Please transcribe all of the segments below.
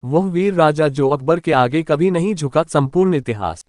वह वीर राजा जो अकबर के आगे कभी नहीं झुका। संपूर्ण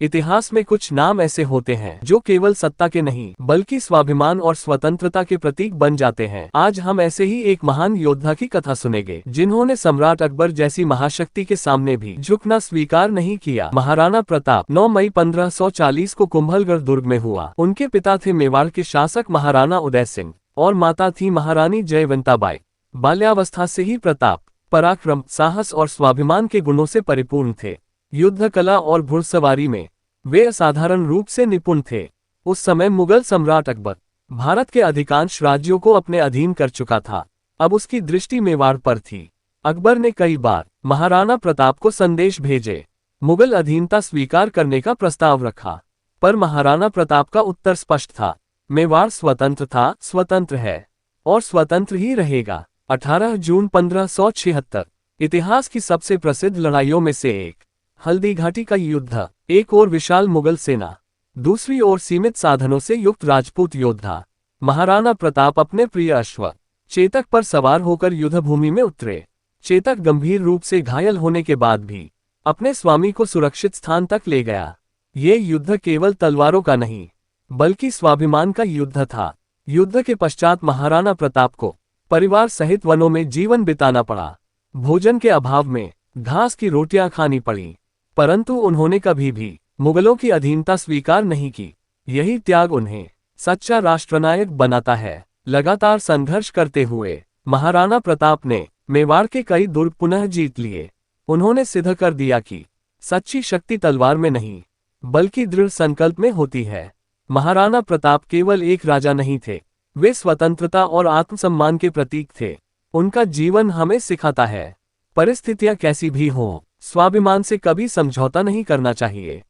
इतिहास में कुछ नाम ऐसे होते हैं जो केवल सत्ता के नहीं बल्कि स्वाभिमान और स्वतंत्रता के प्रतीक बन जाते हैं। आज हम ऐसे ही एक महान योद्धा की कथा सुनेंगे जिन्होंने सम्राट अकबर जैसी महाशक्ति के सामने भी झुकना स्वीकार नहीं किया। महाराणा प्रताप 9 मई 1540 को कुंभलगढ़ दुर्ग में हुआ। उनके पिता थे मेवाड़ के शासक महाराणा उदय सिंह और माता थी महारानी जयवंताबाई। बाल्यावस्था से ही प्रताप पराक्रम, साहस और स्वाभिमान के गुणों से परिपूर्ण थे। युद्ध कला और घुड़सवारी में वे असाधारण रूप से निपुण थे। उस समय मुगल सम्राट अकबर भारत के अधिकांश राज्यों को अपने अधीन कर चुका था। अब उसकी दृष्टि मेवाड़ पर थी। अकबर ने कई बार महाराणा प्रताप को संदेश भेजे, मुगल अधीनता स्वीकार करने का प्रस्ताव रखा, पर महाराणा प्रताप का उत्तर स्पष्ट था। मेवाड़ स्वतंत्र था, स्वतंत्र है और स्वतंत्र ही रहेगा। 18 जून 1576 इतिहास की सबसे प्रसिद्ध लड़ाइयों में से एक, हल्दी घाटी का युद्ध। एक ओर विशाल मुगल सेना, दूसरी ओर सीमित साधनों से युक्त राजपूत योद्धा। महाराणा प्रताप अपने प्रिय अश्व चेतक पर सवार होकर युद्धभूमि में उतरे। चेतक गंभीर रूप से घायल होने के बाद भी अपने स्वामी को सुरक्षित स्थान तक ले गया। ये युद्ध केवल तलवारों का नहीं बल्कि स्वाभिमान का युद्ध था। युद्ध के पश्चात महाराणा प्रताप को परिवार सहित वनों में जीवन बिताना पड़ा। भोजन के अभाव में घास की रोटियां खानी पड़ी, परंतु उन्होंने कभी भी मुगलों की अधीनता स्वीकार नहीं की। यही त्याग उन्हें सच्चा राष्ट्रनायक बनाता है। लगातार संघर्ष करते हुए महाराणा प्रताप ने मेवाड़ के कई दुर्ग पुनः जीत लिए। उन्होंने सिद्ध कर दिया कि सच्ची शक्ति तलवार में नहीं बल्कि दृढ़ संकल्प में होती है। महाराणा प्रताप केवल एक राजा नहीं थे, वे स्वतंत्रता और आत्मसम्मान के प्रतीक थे। उनका जीवन हमें सिखाता है, परिस्थितियां कैसी भी हों, स्वाभिमान से कभी समझौता नहीं करना चाहिए।